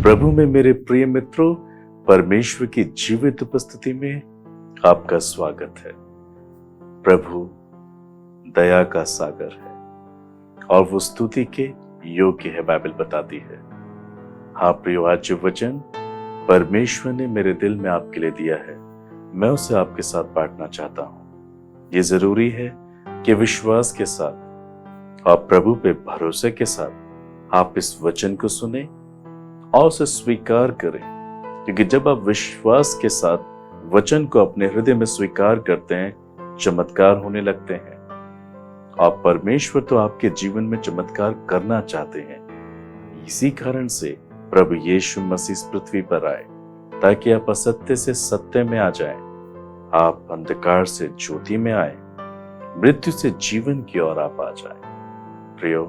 प्रभु में मेरे प्रिय मित्रों, परमेश्वर की जीवित उपस्थिति में आपका स्वागत है। प्रभु दया का सागर है और वो स्तुति के योग्य है, बाइबल बताती है। हाँ प्रियो, आज जो वचन परमेश्वर ने मेरे दिल में आपके लिए दिया है, मैं उसे आपके साथ बांटना चाहता हूँ। ये जरूरी है कि विश्वास के साथ और प्रभु पे भरोसे के साथ आप इस वचन को सुने और उसे स्वीकार करें, क्योंकि जब आप विश्वास के साथ वचन को अपने हृदय में स्वीकार करते हैं, चमत्कार होने लगते हैं। और परमेश्वर तो आपके जीवन में चमत्कार करना चाहते हैं। इसी कारण से प्रभु यीशु मसीह इस पृथ्वी पर आए, ताकि आप असत्य से सत्य में आ जाएं, आप अंधकार से ज्योति में आए, मृत्यु से जीवन की ओर आप आ जाएं। प्रियो,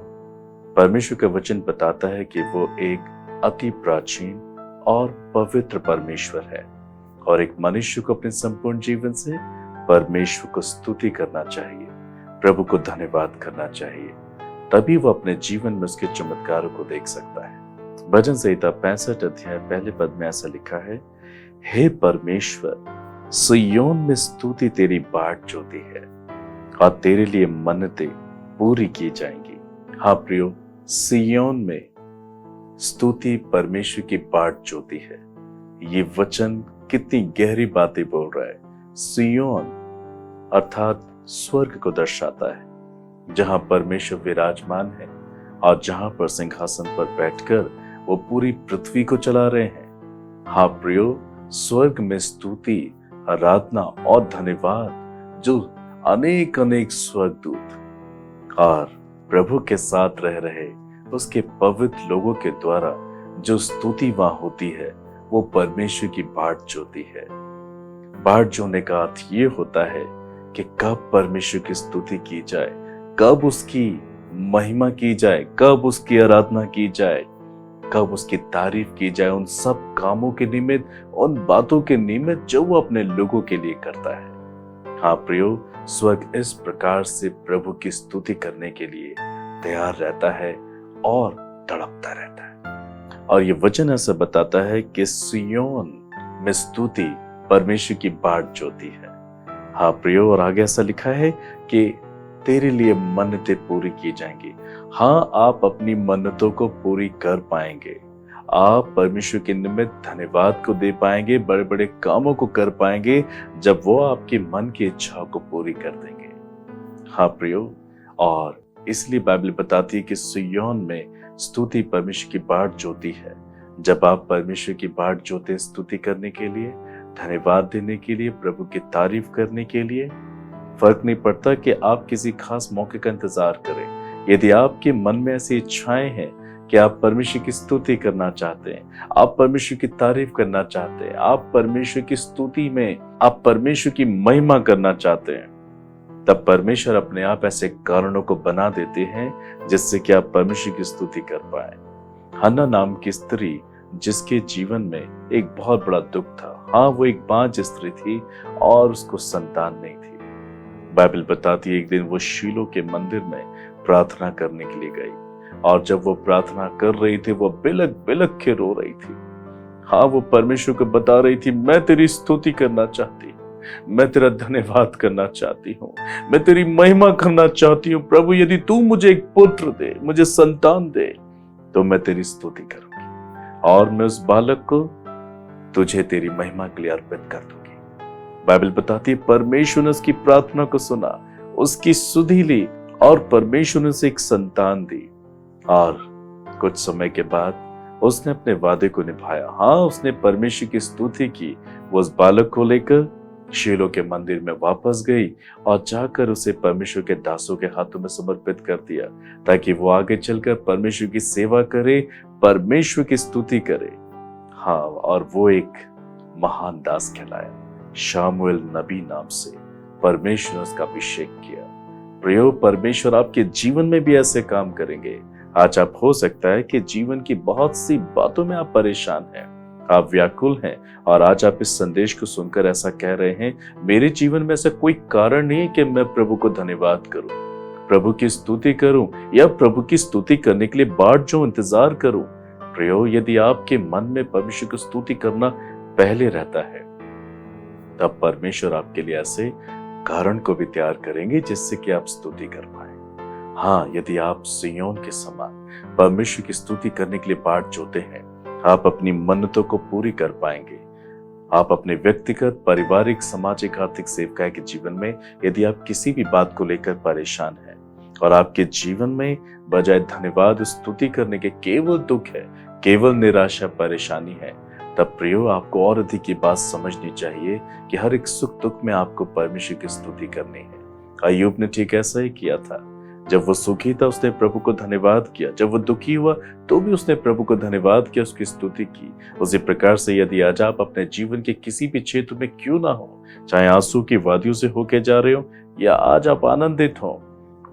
परमेश्वर का वचन बताता है कि वो एक अति प्राचीन और पवित्र परमेश्वर है और एक मनुष्य को अपने संपूर्ण जीवन से परमेश्वर को स्तुति करना चाहिए, प्रभु को धन्यवाद करना चाहिए, तभी वो अपने जीवन में उसके चमत्कारों को देख सकता है। भजन संहिता 65 अध्याय पहले पद में ऐसा लिखा है, हे परमेश्वर, सिय्योन में स्तुति तेरी बाट जोती है और तेरे लिए मन्नतें पूरी की जाएंगी। हाँ प्रियो, सिय्योन में स्तुति परमेश्वर की बाट जोती है। ये वचन कितनी गहरी बातें बोल रहा है। सिय्योन अर्थात स्वर्ग को दर्शाता है, जहां परमेश्वर विराजमान है और जहां पर सिंहासन पर बैठकर वो पूरी पृथ्वी को चला रहे हैं। हाँ प्रियो, स्वर्ग में स्तुति, आराधना और धन्यवाद जो अनेक अनेक स्वर्गदूत और प्रभु के साथ रह रहे उसके पवित्र लोगों के द्वारा जो स्तुति वहां होती है, वो परमेश्वर की बाट जोती है। बाट जोने का अर्थ ये होता है कि कब परमेश्वर की स्तुति की जाए, कब उसकी महिमा की जाए, कब उसकी आराधना की जाए, कब उसकी तारीफ की जाए, उन सब कामों के निमित्त, उन बातों के निमित्त जो वो अपने लोगों के लिए करता है। हाँ प्रियो, स्वर्ग इस प्रकार से प्रभु की स्तुति करने के लिए तैयार रहता है और तड़पता रहता है। और ये वचन ऐसा बताता है कि सिय्योन में स्तुति परमेश्वर की बाट जोती है। हाँ प्रियो, और आगे ऐसा लिखा है कि तेरे लिए मन्नतें पूरी की जाएंगी। हाँ, आप अपनी मन्नतों को पूरी कर पाएंगे, आप परमेश्वर के निमित्त धन्यवाद को दे पाएंगे, बड़े बड़े कामों को कर पाएंगे, जब वो आपके मन की इच्छाओं को पूरी कर देंगे। हाँ प्रियो, और इसलिए बाइबल बताती है कि सिय्योन में स्तुति परमेश्वर की बाट जोती है। जब आप परमेश्वर की बाट जोते स्तुति करने के लिए, धन्यवाद देने के लिए, प्रभु की तारीफ करने के लिए, फर्क नहीं पड़ता कि आप किसी खास मौके का इंतजार करें। यदि आपके मन में ऐसी इच्छाएं हैं कि आप परमेश्वर की स्तुति करना चाहते हैं, आप परमेश्वर की तारीफ करना चाहते हैं, आप परमेश्वर की स्तुति में आप परमेश्वर की महिमा करना चाहते हैं, तब परमेश्वर अपने आप ऐसे कारणों को बना देते हैं जिससे कि आप परमेश्वर की स्तुति कर पाए। हन्ना नाम की स्त्री, जिसके जीवन में एक बहुत बड़ा दुख था। हाँ, वो एक बांझ स्त्री थी और उसको संतान नहीं थी। बाइबल बताती है, एक दिन वो शीलो के मंदिर में प्रार्थना करने के लिए गई और जब वो प्रार्थना कर रही थी, वो बिलक बिलक के रो रही थी। हाँ, वो परमेश्वर को बता रही थी, मैं तेरी स्तुति करना चाहती, मैं तेरा धन्यवाद करना चाहती हूँ, मैं तेरी महिमा करना चाहती हूँ। प्रभु, यदि तू मुझे एक पुत्र दे, मुझे संतान दे, तो मैं तेरी स्तुति करूंगी और मैं उस बालक को तुझे तेरी महिमा के लिए अर्पित कर दूंगी। बाइबल बताती है, परमेश्वर ने उसकी प्रार्थना को सुना, उसकी सुधि ली और परमेश्वर ने उसे एक संतान दी। और कुछ समय के बाद उसने अपने वादे को निभाया। हाँ, उसने परमेश्वर की स्तुति की, वो उस बालक को लेकर शीलो के मंदिर में वापस गई और जाकर उसे परमेश्वर के दासों के हाथों में समर्पित कर दिया, ताकि वो आगे चलकर परमेश्वर की सेवा करे, परमेश्वर की स्तुति करे। हाँ, और वो एक महान दास कहलाया। शामुएल नबी नाम से परमेश्वर ने उसका अभिषेक किया। प्रियो, परमेश्वर आपके जीवन में भी ऐसे काम करेंगे। आज आप हो सकता है कि जीवन की बहुत सी बातों में आप परेशान हैं, आप व्याकुल हैं और आज आप इस संदेश को सुनकर ऐसा कह रहे हैं, मेरे जीवन में ऐसा कोई कारण नहीं है कि मैं प्रभु को धन्यवाद करूं, प्रभु की स्तुति करूं या प्रभु की स्तुति करने के लिए बाट जो इंतजार करूं। प्रियो, यदि आपके मन में परमेश्वर की स्तुति करना पहले रहता है, तब परमेश्वर आपके लिए ऐसे कारण को भी तैयार करेंगे जिससे कि आप स्तुति कर पाए। हाँ, यदि आप सिय्योन के समान परमेश्वर की स्तुति करने के लिए बाट जोते हैं, आप अपनी मन्नतों को पूरी कर पाएंगे। आप अपने व्यक्तिगत, पारिवारिक, सामाजिक, आर्थिक सेवकाई के जीवन में यदि आप किसी भी बात को लेकर परेशान हैं और आपके जीवन में बजाय धन्यवाद स्तुति करने के केवल दुख है, केवल निराशा, परेशानी है, तब प्रियो आपको और अधिक ये बात समझनी चाहिए कि हर एक सुख दुख में आपको परमेश्वर की स्तुति करनी है। अय्यूब ने ठीक ऐसा ही किया था। जब वो सुखी था उसने प्रभु को धन्यवाद किया, जब वो दुखी हुआ तो भी उसने प्रभु को धन्यवाद किया, उसकी स्तुति की। उसी प्रकार से यदि आज आप अपने जीवन के किसी भी क्षेत्र में क्यों ना हो, चाहे आंसू की वादियों से होके जा रहे हो या आज आप आनंदित हो,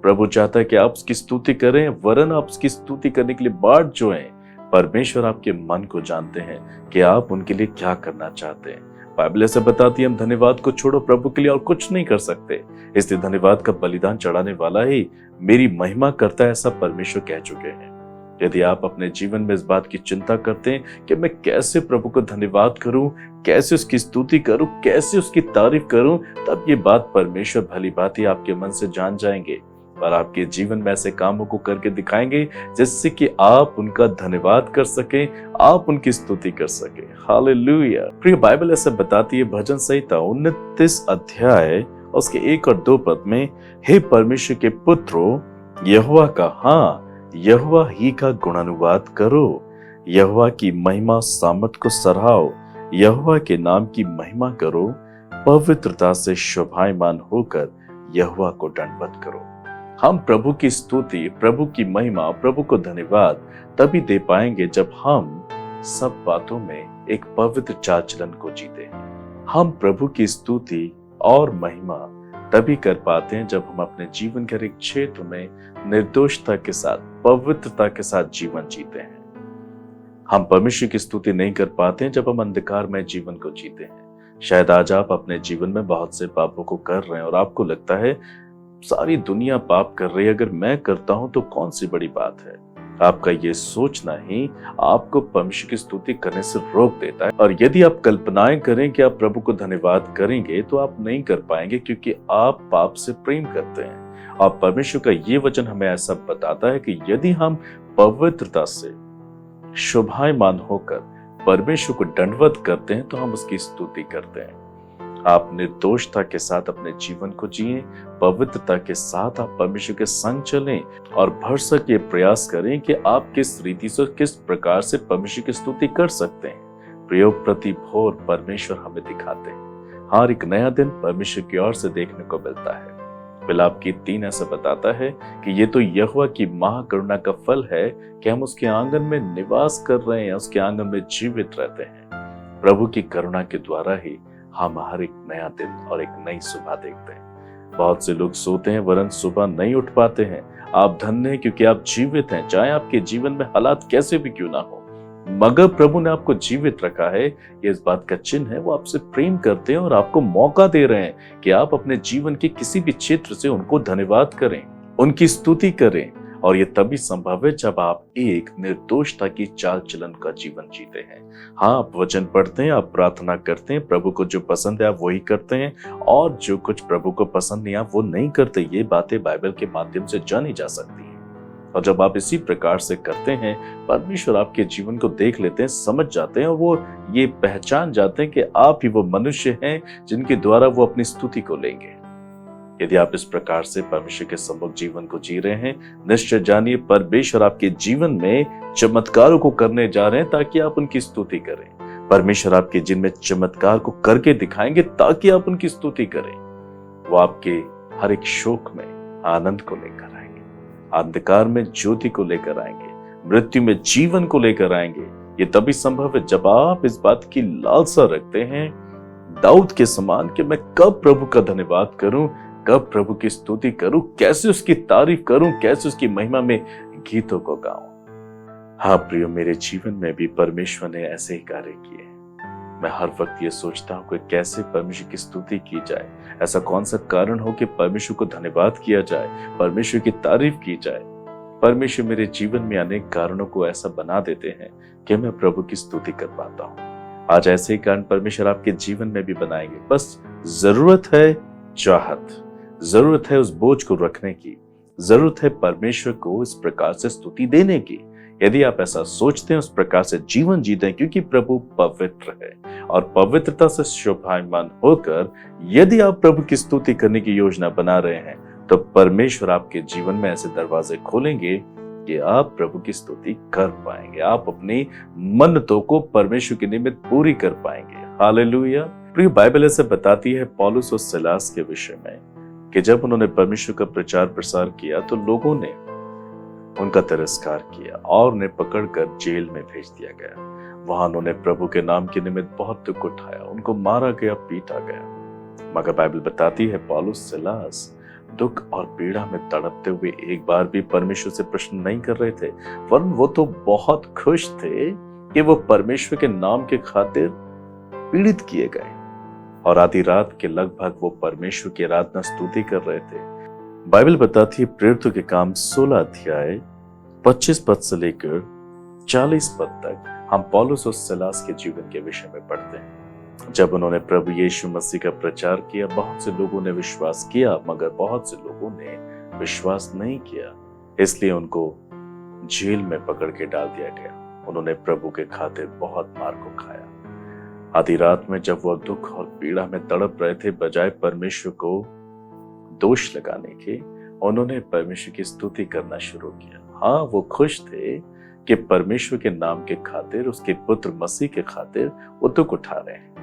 प्रभु चाहता है कि आप उसकी स्तुति करें, वरन आप उसकी स्तुति करने के लिए बाट जोएं। परमेश्वर आपके मन को जानते हैं कि आप उनके लिए क्या करना चाहते हैं। बाइबल ऐसा बताती है, हम धन्यवाद को छोड़ो प्रभु के लिए और कुछ नहीं कर सकते, इसलिए धन्यवाद का बलिदान चढ़ाने वाला ही मेरी महिमा करता है, ऐसा परमेश्वर कह चुके हैं। यदि आप अपने जीवन में इस बात की चिंता करते हैं कि मैं कैसे प्रभु को धन्यवाद करूं, कैसे उसकी स्तुति करूं, कैसे उसकी तारीफ करूं, तब ये बात परमेश्वर भली भांति आपके मन से जान जाएंगे और आपके जीवन में ऐसे कामों को करके दिखाएंगे जिससे कि आप उनका धन्यवाद कर सकें, आप उनकी स्तुति कर सकें। हालेलुया। प्रिय, बाइबल ऐसा बताती है, भजन संहिता 29 अध्याय उसके 1 और 2 पद में, हे परमेश्वर के पुत्रों, यहोवा का, हाँ, यहोवा ही का गुणानुवाद करो, यहोवा की महिमा सामर्थ को सराहो, यहोवा के नाम की महिमा करो, पवित्रता से शोभायमान होकर यहोवा को दंडवत करो। हम प्रभु की स्तुति, प्रभु की महिमा, प्रभु को धन्यवाद तभी दे पाएंगे जब हम सब बातों में एक पवित्र चाल चलन को जीते हैं। हम प्रभु की स्तुति और महिमा तभी कर पाते हैं जब हम अपने जीवन के हर एक क्षेत्र में निर्दोषता के साथ, पवित्रता के साथ जीवन जीते हैं। हम परमेश्वर की स्तुति नहीं कर पाते हैं जब हम अंधकार में जीवन को जीते हैं। शायद आज आप अपने जीवन में बहुत से पापों को कर रहे हैं और आपको लगता है सारी दुनिया पाप कर रही है, अगर मैं करता हूं तो कौन सी बड़ी बात है। आपका ये सोचना ही आपको परमेश्वर की स्तुति करने से रोक देता है। और यदि आप कल्पनाएं करें कि आप प्रभु को धन्यवाद करेंगे तो आप नहीं कर पाएंगे, क्योंकि आप पाप से प्रेम करते हैं। और परमेश्वर का ये वचन हमें ऐसा बताता है कि यदि हम पवित्रता से शोभायमान होकर परमेश्वर को दंडवत करते हैं तो हम उसकी स्तुति करते हैं। आप निर्दोषता के साथ अपने जीवन को जिएं, पवित्रता के साथ आप परमेश्वर के संग चलें और भरसक ये प्रयास करें कि आप किस रीति से, किस प्रकार से परमेश्वर की स्तुति कर सकते हैं। प्रयोग प्रति भोर परमेश्वर हमें दिखाते हैं। हर एक नया दिन परमेश्वर की ओर से देखने को मिलता है। विलाप की 3 ऐसा बताता है कि ये तो यहोवा की महाकरुणा का फल है कि हम उसके आंगन में निवास कर रहे हैं, उसके आंगन में जीवित रहते हैं। प्रभु की करुणा के द्वारा ही हम हर एक नया दिन और एक नई सुबह देखते हैं। बहुत से लोग सोते हैं वरन सुबह नहीं उठ पाते हैं। आप धन्य हैं क्योंकि आप जीवित हैं, चाहे आपके जीवन में हालात कैसे भी क्यों ना हो, मगर प्रभु ने आपको जीवित रखा है। ये इस बात का चिन्ह है, वो आपसे प्रेम करते हैं और आपको मौका दे रहे हैं कि आप अपने जीवन के किसी भी क्षेत्र से उनको धन्यवाद करें, उनकी स्तुति करें। और ये तभी संभव है जब आप एक निर्दोषता की चाल चलन का जीवन जीते हैं। हाँ, आप वचन पढ़ते हैं, आप प्रार्थना करते हैं, प्रभु को जो पसंद है आप वही करते हैं, और जो कुछ प्रभु को पसंद नहीं आप वो नहीं करते। ये बातें बाइबल के माध्यम से जानी जा सकती हैं। और जब आप इसी प्रकार से करते हैं, परमेश्वर आपके जीवन को देख लेते हैं, समझ जाते हैं और वो ये पहचान जाते हैं कि आप ही वो मनुष्य हैं जिनके द्वारा वो अपनी स्तुति को लेंगे। यदि आप इस प्रकार से परमेश्वर के सम्मुख जीवन को जी रहे हैं, निश्चय जानिए परमेश्वर आपके जीवन में चमत्कारों को करने जा रहे हैं ताकि आप उनकी स्तुति करें। परमेश्वर आपके जीवन में चमत्कार को करके दिखाएंगे ताकि आप उनकी स्तुति करें। वो आपके हर एक शोक में आनंद को लेकर आएंगे, अंधकार में ज्योति को लेकर आएंगे, मृत्यु में जीवन को लेकर आएंगे। ये तभी संभव है जब आप इस बात की लालसा रखते हैं, दाऊद के समान, कि मैं कब प्रभु का धन्यवाद करूं, कब प्रभु की स्तुति करूं, कैसे उसकी तारीफ करूं, कैसे उसकी महिमा में गीतों को गाऊं। हाँ प्रियो, मेरे जीवन में भी परमेश्वर ने ऐसे ही कार्य किए। मैं हर वक्त ये सोचता हूँ कि कैसे परमेश्वर की स्तुति की जाए, ऐसा कौन सा कारण हो कि परमेश्वर को धन्यवाद किया जाए, परमेश्वर की तारीफ की जाए। परमेश्वर मेरे जीवन में अनेक कारणों को ऐसा बना देते हैं कि मैं प्रभु की स्तुति कर पाता हूँ। आज ऐसे ही कारण परमेश्वर आपके जीवन में भी बनाएंगे। बस जरूरत है चाहत, जरूरत है उस बोझ को रखने की, जरूरत है परमेश्वर को इस प्रकार से स्तुति देने की। यदि आप ऐसा सोचते हैं, उस प्रकार से जीवन जीते हैं, क्योंकि प्रभु पवित्र है और पवित्रता से शोभायमान होकर यदि आप प्रभु की स्तुति करने की योजना बना रहे हैं तो परमेश्वर आपके जीवन में ऐसे दरवाजे खोलेंगे कि आप प्रभु की स्तुति कर पाएंगे, आप अपनी मन्नतों को परमेश्वर के निमित्त पूरी कर पाएंगे। हालेलुया। प्रिय, बाइबल ऐसे बताती है पौलुस और सिलास के विषय में कि जब उन्होंने परमेश्वर का प्रचार प्रसार किया तो लोगों ने उनका तिरस्कार किया और उन्हें पकड़कर जेल में भेज दिया गया। वहां उन्होंने प्रभु के नाम के निमित्त बहुत दुख उठाया, उनको मारा गया, पीटा गया। मगर बाइबल बताती है पौलुस सिलास दुख और पीड़ा में तड़पते हुए एक बार भी परमेश्वर से प्रश्न नहीं कर रहे थे, वरन वो तो बहुत खुश थे कि वो परमेश्वर के नाम के खातिर पीड़ित किए गए और आधी रात के लगभग वो परमेश्वर की आराधना स्तुति कर रहे थे। बाइबल बताती है प्रेरितों के काम 16 अध्याय 25 पद से लेकर 40 पद तक हम पौलुस और सिलास के जीवन के विषय में पढ़ते हैं। जब उन्होंने प्रभु यीशु मसीह का प्रचार किया, बहुत से लोगों ने विश्वास किया, मगर बहुत से लोगों ने विश्वास नहीं किया, इसलिए उनको जेल में पकड़ के डाल दिया गया। उन्होंने प्रभु के खातिर बहुत मार को खाया। आधी रात में जब वह दुख और पीड़ा में तड़प रहे थे, बजाय परमेश्वर को दोष लगाने के, उन्होंने परमेश्वर की स्तुति करना शुरू किया। हाँ, वो खुश थे कि परमेश्वर के नाम के खातिर, उसके पुत्र मसीह के खातिर वो दुख उठा रहे हैं।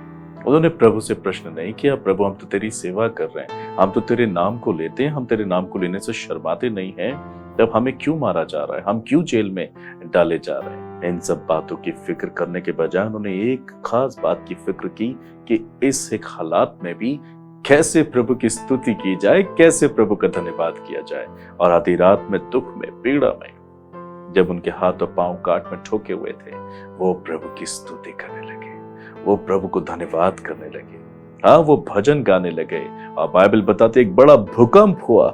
उन्होंने प्रभु से प्रश्न नहीं किया, प्रभु हम तो तेरी सेवा कर रहे हैं, हम तो तेरे नाम को लेते हैं, हम तेरे नाम को लेने से शर्माते नहीं हैं, तब हमें क्यों मारा जा रहा है, हम क्यों जेल में डाले जा रहे हैं। इन सब बातों की फिक्र करने के बजाय उन्होंने एक खास बात की फिक्र की कि इस एक हालात में भी कैसे प्रभु की स्तुति की जाए, कैसे प्रभु का धन्यवाद किया जाए। और आधी रात में, दुख में, पीड़ा में, जब उनके हाथ और पांव काट में ठोके हुए थे, वो प्रभु की स्तुति करने लगे, वो प्रभु को धन्यवाद करने लगे। हाँ, वो भजन गाने लगे और बाइबल बताते एक बड़ा भूकंप हुआ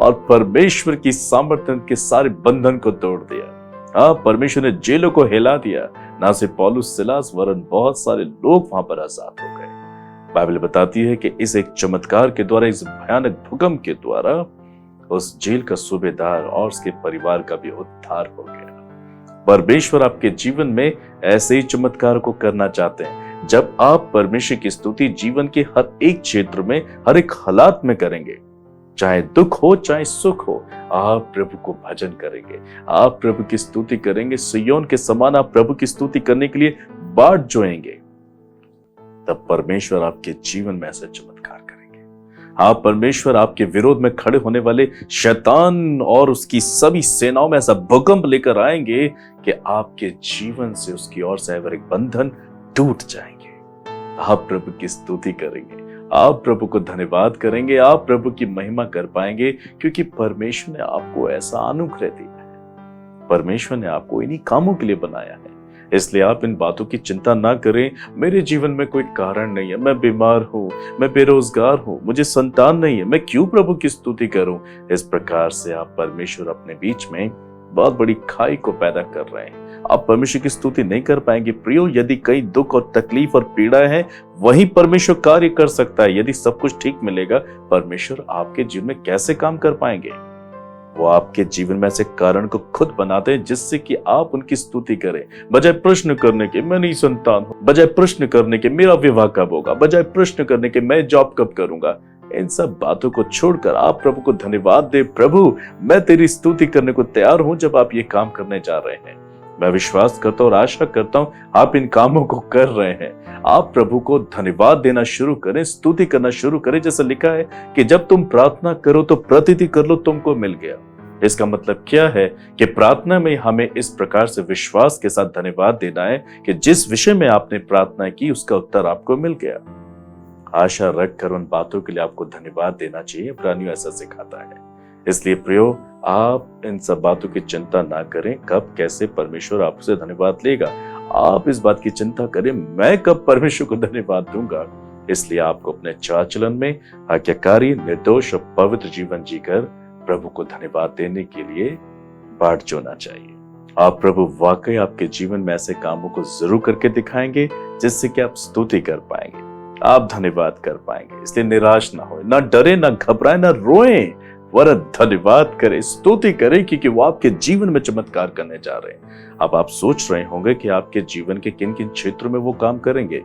और परमेश्वर की सामर्थ्य के सारे बंधन को तोड़ दिया। हाँ, परमेश्वर ने जेलों को हिला दिया। ना सिर्फ पौलुस सिलास वरन बहुत सारे लोग वहां पर आजाद हो गए। बाइबल बताती है कि इस एक चमत्कार के द्वारा, इस भयानक भूकंप के द्वारा उस जेल का सूबेदार और उसके परिवार का भी उद्धार हो गया। परमेश्वर आपके जीवन में ऐसे ही चमत्कार को करना चाहते हैं। जब आप परमेश्वर की स्तुति जीवन के हर एक क्षेत्र में, हर एक हालात में करेंगे, चाहे दुख हो चाहे सुख हो, आप प्रभु को भजन करेंगे, आप प्रभु की स्तुति करेंगे, सिय्योन के समान आप प्रभु की स्तुति करने के लिए बाट जोएंगे, तब परमेश्वर आपके जीवन में ऐसे चमत्कार करेंगे। आप परमेश्वर आपके विरोध में खड़े होने वाले शैतान और उसकी सभी सेनाओं में ऐसा भूकंप लेकर आएंगे कि आपके जीवन से उसकी ओर से एक बंधन टूट जाएंगे। आप प्रभु की स्तुति करेंगे, आप प्रभु को धन्यवाद करेंगे, आप प्रभु की महिमा कर पाएंगे, क्योंकि परमेश्वर ने आपको ऐसा अनुग्रह दिया है। परमेश्वर ने आपको इन्हीं कामों के लिए बनाया है। इसलिए आप इन बातों की चिंता ना करें, मेरे जीवन में कोई कारण नहीं है, मैं बीमार हूं, मैं बेरोजगार हूं, मुझे संतान नहीं है, मैं क्यों प्रभु की स्तुति करूं। इस प्रकार से आप परमेश्वर अपने बीच में बहुत बड़ी खाई को पैदा कर रहे हैं। आप परमेश्वर की स्तुति नहीं कर पाएंगे। प्रियो, यदि कई दुख और तकलीफ और पीड़ा है, वही परमेश्वर कार्य कर सकता है। यदि सब कुछ ठीक मिलेगा, परमेश्वर आपके जीवन में कैसे काम कर पाएंगे। वो आपके जीवन में ऐसे कारण को खुद बनाते हैं जिससे कि आप उनकी स्तुति करें। बजाय प्रश्न करने के मैं नहीं संतान हूं, बजाय प्रश्न करने के मेरा विवाह कब होगा, बजाय प्रश्न करने के मैं जॉब कब करूंगा, इन सब बातों को छोड़कर आप प्रभु को धन्यवाद दे। प्रभु, मैं तेरी स्तुति करने को तैयार हूं जब आप ये काम करने जा रहे हैं। मैं विश्वास करता हूं और आशा करता हूं आप इन कामों को कर रहे हैं। आप प्रभु को धन्यवाद देना शुरू करें, स्तुति करना शुरू करें। जैसे लिखा है कि जब तुम प्रार्थना करो तो प्रतीति कर लो, तुमको मिल गया। इसका मतलब क्या है कि प्रार्थना में हमें इस प्रकार से विश्वास के साथ धन्यवाद देना है कि जिस विषय में आपने प्रार्थना की उसका उत्तर आपको मिल गया। आशा रखकर उन बातों के लिए आपको धन्यवाद देना चाहिए। प्राणियों ऐसा सिखाता है। इसलिए प्रियो, आप इन सब बातों की चिंता ना करें कब कैसे परमेश्वर आपसे धन्यवाद लेगा। आप इस बात की चिंता करें मैं कब परमेश्वर को धन्यवाद दूंगा। इसलिए आपको अपने चाल चलन में आज्ञाकारी, निर्दोष और पवित्र जीवन जीकर प्रभु को धन्यवाद देने के लिए बाट जोना चाहिए। आप प्रभु वाकई आपके जीवन में ऐसे कामों को जरूर करके दिखाएंगे जिससे कि आप स्तुति कर पाएंगे, आप धन्यवाद कर पाएंगे। इसलिए निराश ना हो, ना डरे, ना घबराए, ना रोएं, वरन धन्यवाद करें, स्तुति करें, क्योंकि वो आपके जीवन में चमत्कार करने जा रहे हैं। अब आप सोच रहे होंगे कि आपके जीवन के किन किन क्षेत्रों में वो काम करेंगे।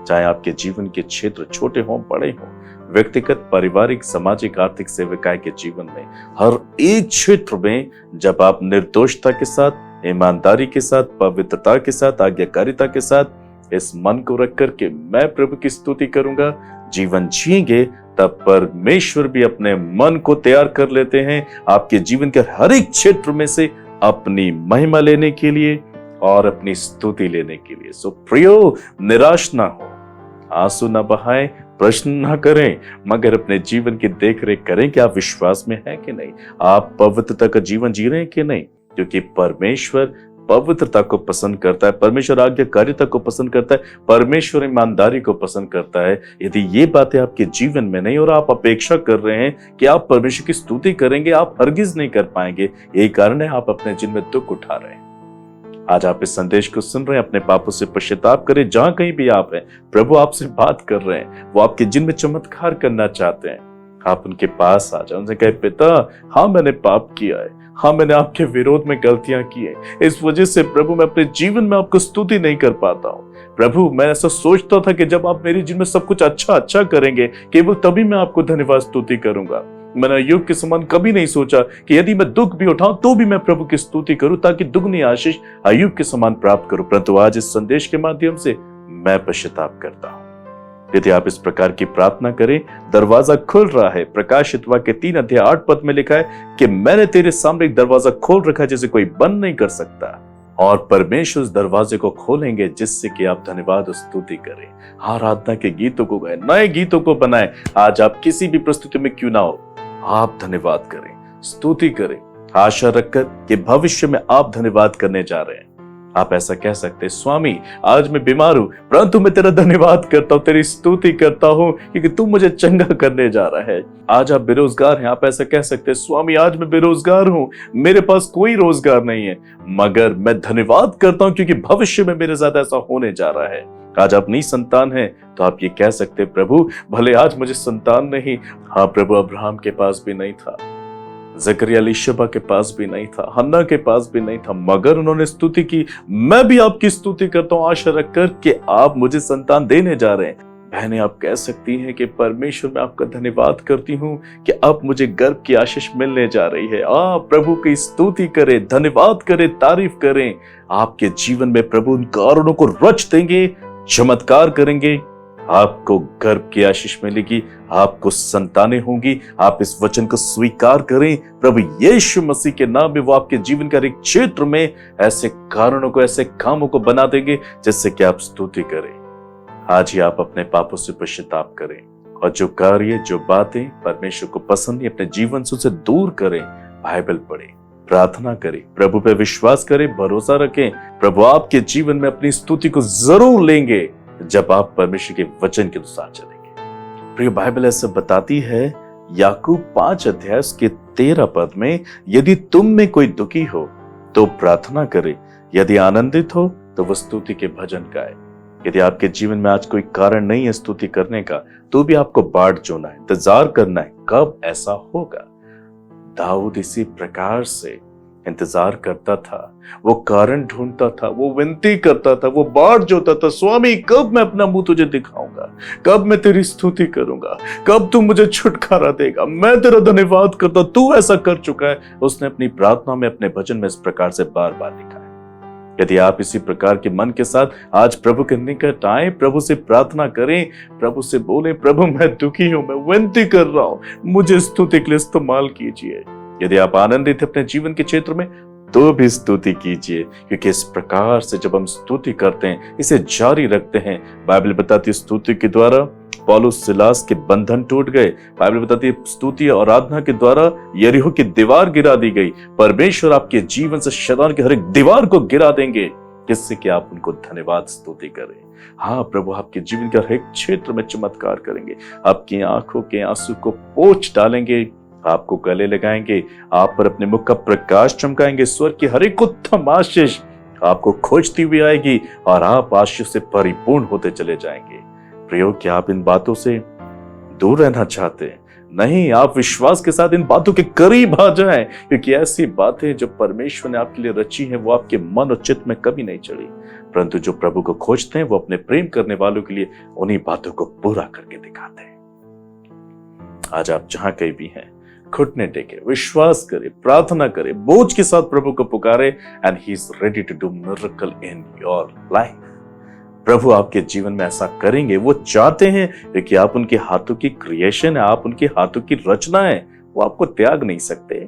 चाहे आपके जीवन के क्षेत्र छोटे हों बड़े हों, व्यक्तिगत, पारिवारिक, सामाजिक, आर्थिक, सेविकाई के जीवन में हर एक क्षेत्र में जब आप निर्दोषता के साथ, ईमानदारी के साथ, पवित्रता के साथ, आज्ञाकारिता के साथ इस मन को रख कर के मैं प्रभु की स्तुति करूंगा जीवन जिएंगे, तब परमेश्वर भी अपने मन को तैयार कर लेते हैं आपके जीवन के हर एक क्षेत्र में से अपनी महिमा लेने के लिए और अपनी स्तुति लेने के लिए। सो प्रियो, निराश ना हो, आंसू ना बहाएं, प्रश्न ना करें, मगर अपने जीवन की देखरेख करें कि आप विश्वास में हैं कि नहीं, आप पवित्रता का जीवन जी रहे हैं कि नहीं, क्योंकि परमेश्वर पवित्रता को पसंद करता है, परमेश्वर आज्ञाकारिता को पसंद करता है, परमेश्वर ईमानदारी को पसंद करता है। यदि ये बातें आपके जीवन में नहीं और आप अपेक्षा कर रहे हैं कि आप परमेश्वर की स्तुति करेंगे, आप हरगिज नहीं कर पाएंगे। यही कारण है आप अपने जीवन में दुख उठा रहे हैं। आज आप इस संदेश को सुन रहे हैं, अपने पापों से पश्चाताप करें। जहां कहीं भी आप हैं, प्रभु आपसे बात कर रहे हैं, वो आपके जीवन में चमत्कार करना चाहते हैं। आप उनके पास आ जाए, उनसे कहे, पिता हाँ मैंने पाप किया है, हाँ मैंने आपके विरोध में गलतियां की है, इस वजह से प्रभु मैं अपने जीवन में आपको स्तुति नहीं कर पाता हूँ। प्रभु मैं ऐसा सोचता था कि जब आप मेरे जीवन में सब कुछ अच्छा करेंगे, केवल तभी मैं आपको धन्यवाद स्तुति करूंगा। मैंने अय्यूब के समान कभी नहीं सोचा कि यदि मैं दुख भी उठाऊं तो भी मैं प्रभु की स्तुति करूं, ताकि दुगनी आशीष अय्यूब के समान प्राप्त करूं। परंतु आज इस संदेश के माध्यम से मैं पश्चाताप करता हूं। यदि आप इस प्रकार की प्रार्थना करें, दरवाजा खुल रहा है। प्रकाशित वाक्य 3:8 में लिखा है कि मैंने तेरे सामने एक दरवाजा खोल रखा है जिसे कोई बंद नहीं कर सकता, और परमेश्वर उस दरवाजे को खोलेंगे जिससे कि आप धन्यवाद और स्तुति करें, आराधना के गीतों को गाएं, नए गीतों को बनाएं। आज आप किसी भी परिस्थिति में क्यों ना हो, आप धन्यवाद करें, स्तुति करें, आशा रखकर कि भविष्य में आप धन्यवाद करने जा रहे हैं। आप ऐसा कह सकते हैं, स्वामी आज मैं बीमार हूं, परंतु मैं तेरा धन्यवाद करता हूं, तेरी स्तुति करता हूं, क्योंकि तू मुझे चंगा करने जा रहा है। आज आप बेरोजगार हैं, आप ऐसा कह सकते हैं, स्वामी आज मैं बेरोजगार हूं, मेरे पास कोई रोजगार नहीं है, मगर मैं धन्यवाद करता हूं क्योंकि भविष्य में मेरे साथ ऐसा होने जा रहा है। आज आप निसंतान हैं तो आप ये कह सकते हैं, प्रभु भले आज मुझे संतान नहीं, हाँ प्रभु अब्राहम के पास भी नहीं था, जकरिया एलीशबा के पास भी नहीं था, हन्ना के पास भी नहीं था, मगर उन्होंने स्तुति की। मैं भी आपकी स्तुति करता हूं आशा रखकर कि आप मुझे संतान देने जा रहे हैं। बहनें आप कह सकती हैं कि परमेश्वर मैं आपका धन्यवाद करती हूं कि अब मुझे गर्भ की आशीष मिलने जा रही है। आप प्रभु की स्तुति करें, धन्यवाद करें, तारीफ करें। आपके जीवन में प्रभु उन कारणों को रच देंगे, चमत्कार करेंगे, आपको गर्भ की आशीष मिलेगी, आपको संतानें होंगी। आप इस वचन को स्वीकार करें। प्रभु यीशु मसीह के नाम में वो आपके जीवन का एक क्षेत्र में ऐसे कारणों को, ऐसे कामों को बना देंगे जिससे कि आप स्तुति करें। आज ही आप अपने पापों से पश्चाताप करें और जो कार्य, जो बातें परमेश्वर को पसंद नहीं, अपने जीवन से उसे दूर करें। बाइबल पढ़ें, प्रार्थना करें, प्रभु पे विश्वास करें, भरोसा रखें। प्रभु आपके जीवन में अपनी स्तुति को जरूर लेंगे जब आप परमेश्वर के वचन के अनुसार चलेंगे। प्रिय, बाइबल ऐसा बताती है याकूब 5:13 में, यदि तुम में कोई दुखी हो तो प्रार्थना करे, यदि आनंदित हो तो वह स्तुति के भजन गाए। यदि आपके जीवन में आज कोई कारण नहीं है स्तुति करने का, तो भी आपको बाट जोना है, इंतजार करना है कब ऐसा होगा। दाऊद इसी प्रकार से इंतजार करता था, वो कारण ढूंढता था, वो विनती करता था, वो बाट जोता था, स्वामी कब मैं अपना मुंह तुझे दिखाऊंगा, कब मैं तेरी स्तुति करूंगा, कब तू मुझे छुटकारा देगा, मैं तेरा धन्यवाद करता, तू ऐसा कर चुका है। उसने अपनी प्रार्थना में, अपने भजन में इस प्रकार से बार बार लिखा है। यदि आप इसी प्रकार के मन के साथ आज प्रभु के निकट आए, प्रभु से प्रार्थना करें, प्रभु से बोले, प्रभु मैं दुखी हूं, मैं विनती कर रहा हूं, मुझे स्तुति के लिए इस्तेमाल कीजिए। यदि आप आनंदित हैं अपने जीवन के क्षेत्र में, तो भी स्तुति कीजिए, क्योंकि इस प्रकार से जब हम स्तुति करते हैं, इसे जारी रखते हैं, बाइबल बताती है स्तुति के द्वारा पौलुस सिलास के बंधन टूट गए। बाइबल बताती है स्तुति और आराधना के द्वारा यरीहो की दीवार गिरा दी गई। परमेश्वर आपके जीवन से शैतान की हर एक दीवार को गिरा देंगे, जिससे कि आप उनको धन्यवाद स्तुति करें। हाँ, प्रभु आपके जीवन के हर एक क्षेत्र में चमत्कार करेंगे, आपकी आंखों के आंसू को पोंछ डालेंगे, आपको गले लगाएंगे, आप पर अपने मुख का प्रकाश चमकाएंगे। स्वर्ग की हर एक उत्तम आशीष आपको खोजती हुई आएगी और आप आशीष से परिपूर्ण होते चले जाएंगे। प्रियो, क्या आप इन बातों से दूर रहना चाहते हैं? नहीं, आप विश्वास के साथ इन बातों के करीब आ जाएं, क्योंकि ऐसी बातें जो परमेश्वर ने आपके लिए रची हैं वो आपके मन और चित्त में कभी नहीं चढ़ी, परंतु जो प्रभु को खोजते हैं वो अपने प्रेम करने वालों के लिए उन्हीं बातों को पूरा करके दिखाते हैं। आज आप जहां कहीं भी हैं, घुटने टेके, विश्वास करें, प्रार्थना करें, बोझ के साथ प्रभु को पुकारे, and he is ready to do miracle in your life. प्रभु आपके जीवन में ऐसा करेंगे। वो चाहते हैं कि आप उनके हाथों की क्रिएशन है, आप उनके हाथों की रचना है। वो आपको त्याग नहीं सकते।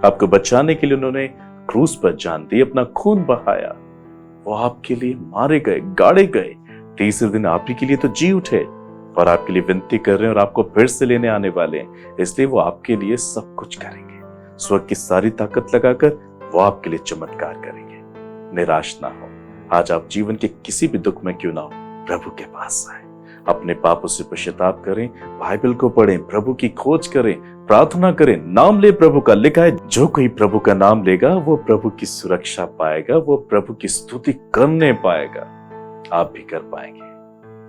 आपको बचाने के लिए उन्होंने क्रूस पर जान दी, अपना खून बहाया। वो आपके लिए मारे गए, गाड़े गए, तीसरे दिन आप ही के लिए तो जी उठे और आपके लिए विनती कर रहे हैं और आपको फिर से लेने आने वाले हैं। इसलिए वो आपके लिए सब कुछ करेंगे। स्वर्ग की सारी ताकत लगाकर वो आपके लिए चमत्कार करेंगे। निराश ना हो। आज आप जीवन के किसी भी दुख में क्यों ना हो, प्रभु के पास आए, अपने पापों से पश्चाताप करें, बाइबल को पढ़ें, प्रभु की खोज करें, प्रार्थना करें, नाम ले प्रभु का। लिखा है, जो कोई प्रभु का नाम लेगा वो प्रभु की सुरक्षा पाएगा, वो प्रभु की स्तुति करने पाएगा। आप भी कर पाएंगे।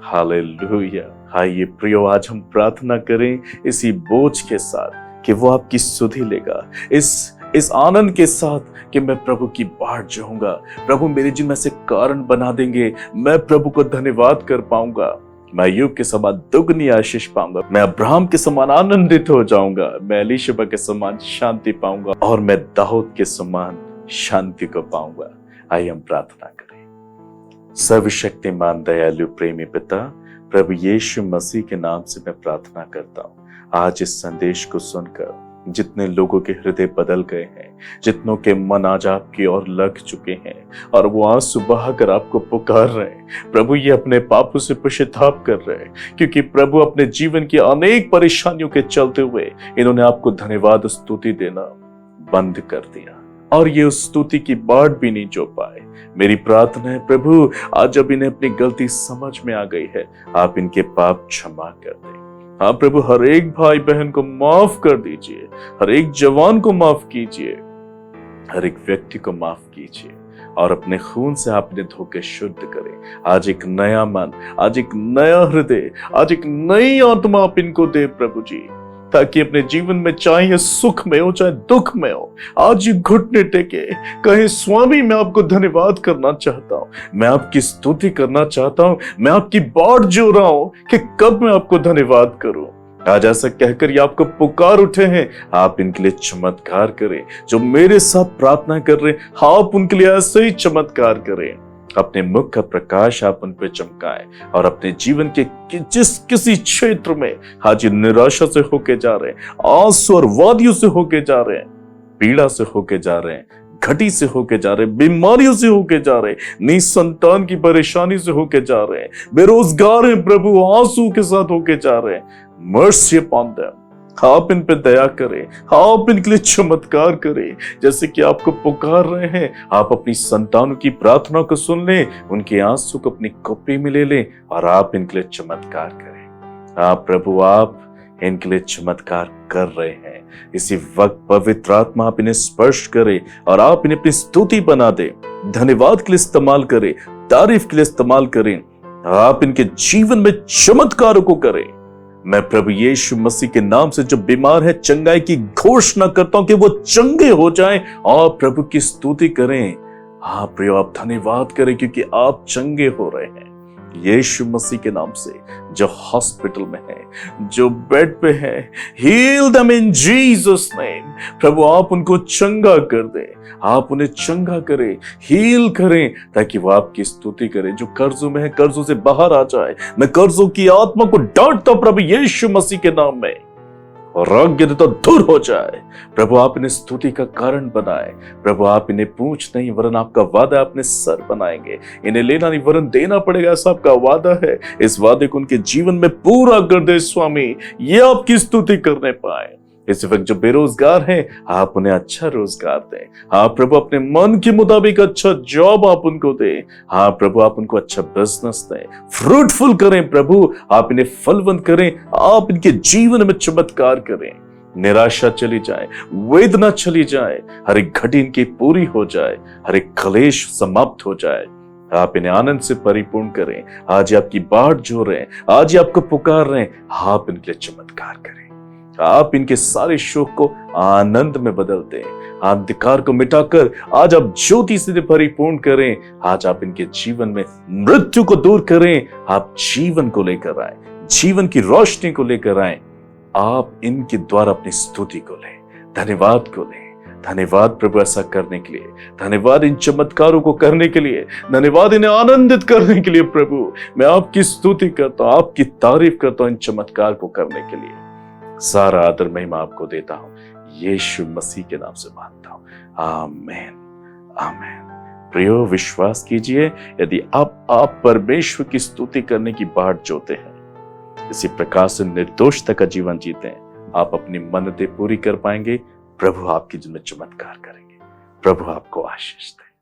हालेलुया। आइए प्रियो, आज हम प्रार्थना करें इसी बोझ के साथ कि वो आपकी सुधि लेगा, इस आनंद के साथ कि मैं प्रभु की बाट जाऊंगा, प्रभु मेरे जीवन में से कारण बना देंगे, मैं प्रभु को धन्यवाद कर पाऊंगा, मैं यूब के समान दुगनी आशीष पाऊंगा, मैं अब्राहम के समान आनंदित हो जाऊंगा, मैं एलीशबा के समान शांति पाऊंगा और मैं दाऊद के समान शांति को पाऊंगा। आइए हम प्रार्थना करें। सर्वशक्तिमान दयालु प्रेमी पिता, प्रभु यीशु मसीह के नाम से मैं प्रार्थना करता हूँ, आज इस संदेश को सुनकर जितने लोगों के हृदय बदल गए हैं, जितनों के मन आज आपकी ओर लग चुके हैं और वो आंसू बहाकर आपको पुकार रहे हैं, प्रभु ये अपने पापों से पश्चाताप कर रहे हैं, क्योंकि प्रभु अपने जीवन की अनेक परेशानियों के चलते हुए इन्होंने आपको धन्यवाद स्तुति देना बंद कर दिया और ये उस स्तुति की बाट भी नहीं जो पाए। मेरी प्रार्थना है प्रभु, आज जब इन्हें अपनी गलती समझ में आ गई है, आप इनके पाप क्षमा कर दें। हाँ प्रभु, हर एक भाई बहन को माफ कर दीजिए, हर एक जवान को माफ कीजिए, हर एक व्यक्ति को माफ कीजिए और अपने खून से आप इन्हें धो के शुद्ध करें। आज एक नया मन, आज एक नया हृदय, आज एक नई आत्मा आप इनको दे प्रभु जी, ताकि अपने जीवन में चाहे सुख में हो चाहे दुख में हो, आज ये घुटने टेके कहे, स्वामी मैं आपको धन्यवाद करना चाहता हूँ, मैं आपकी स्तुति करना चाहता हूँ, मैं आपकी बाट जो रहा हूँ कि कब मैं आपको धन्यवाद करूं। आज ऐसा कहकर ये आपको पुकार उठे हैं, आप इनके लिए चमत्कार करें। जो मेरे साथ प्रार्थना कर रहे हैं, आप उनके लिए ऐसे ही चमत्कार करें। अपने मुख का प्रकाश आप उन पे चमकाएं और अपने जीवन के किसी क्षेत्र में आज निराशा से होके जा रहे हैं, आंसू और वादियों से होके जा रहे हैं, पीड़ा से होके जा रहे हैं, घटी से होके जा रहे हैं, बीमारियों से होके जा रहे हैं, निसंतान की परेशानी से होके जा रहे हैं, बेरोजगार हैं प्रभु, आंसू के साथ होके जा रहे हैं, मर्सी अपॉन देम। आप इन पे दया करें, आप इनके लिए चमत्कार करें। जैसे कि आपको पुकार रहे हैं, आप अपनी संतानों की प्रार्थना को सुन लें, उनके आंसू को अपनी कॉपी में ले लें और आप इनके लिए चमत्कार करें। आप प्रभु, आप इनके लिए चमत्कार कर रहे हैं। इसी वक्त पवित्र आत्मा आप इन्हें स्पर्श करें और आप इन्हें अपनी स्तुति बना दे, धन्यवाद के लिए इस्तेमाल करें, तारीफ के लिए इस्तेमाल करें। आप इनके जीवन में चमत्कारों को करें। मैं प्रभु यीशु मसीह के नाम से जो बीमार है, चंगाई की घोषणा करता हूं कि वो चंगे हो जाएं और प्रभु की स्तुति करें। हाँ प्रियो, आप धन्यवाद करें क्योंकि आप चंगे हो रहे हैं यीशु मसीह के नाम से। जो हॉस्पिटल में है, जो बेड पे है, heal them in Jesus name. प्रभु आप उनको चंगा कर दें, आप उन्हें चंगा करें, हील करें, ताकि वो आपकी स्तुति करें। जो कर्जों में है, कर्जों से बाहर आ जाए। मैं कर्जों की आत्मा को डांटता हूं प्रभु यीशु मसीह के नाम में, और रोग तो दूर हो जाए। प्रभु आप इन्हें स्तुति का कारण बनाए। प्रभु आप इन्हें पूछ नहीं वरन आपका वादा अपने सर बनाएंगे। इन्हें लेना नहीं वरन देना पड़ेगा, ऐसा आपका वादा है। इस वादे को उनके जीवन में पूरा कर दे स्वामी, ये आपकी स्तुति करने पाए। इस वक्त जो बेरोजगार हैं, आप उन्हें अच्छा रोजगार दें। हाँ प्रभु, अपने मन के मुताबिक अच्छा जॉब आप उनको दें। हाँ प्रभु, आप उनको अच्छा बिजनेस दें, फ्रूटफुल करें। प्रभु आप इन्हें फलवंत करें, आप इनके जीवन में चमत्कार करें। निराशा चली जाए, वेदना चली जाए, हर एक घटी इनकी पूरी हो जाए, हर एक क्लेश समाप्त हो जाए। आप इन्हें आनंद से परिपूर्ण करें। आज आपकी बाट जो रहे हैं, आज आपको पुकार रहे हैं, आप इनके लिए चमत्कार करें। आप इनके सारे शोक को आनंद में बदल दें, अंधकार को मिटाकर आज आप ज्योति से परिपूर्ण करें। आज आप इनके जीवन में मृत्यु को दूर करें, आप जीवन को लेकर आए, जीवन की रोशनी को लेकर आए। आप इनके द्वारा अपनी स्तुति को लें, धन्यवाद को लें। धन्यवाद प्रभु ऐसा करने के लिए, धन्यवाद इन चमत्कारों को करने के लिए, धन्यवाद इन्हें आनंदित करने के लिए। प्रभु मैं आपकी स्तुति करता हूं, आपकी तारीफ करता हूं इन चमत्कार को करने के लिए। सारा आदर महिमा आपको देता हूं, यीशु मसीह के नाम से मांगता हूं, आमीन आमीन। प्रियो विश्वास कीजिए, यदि आप परमेश्वर की स्तुति करने की बाट जोते हैं, इसी प्रकार से निर्दोषता का जीवन जीते हैं, आप अपनी मन्नतें पूरी कर पाएंगे। प्रभु आपकी जिंदगी में चमत्कार करेंगे। प्रभु आपको आशीष दे।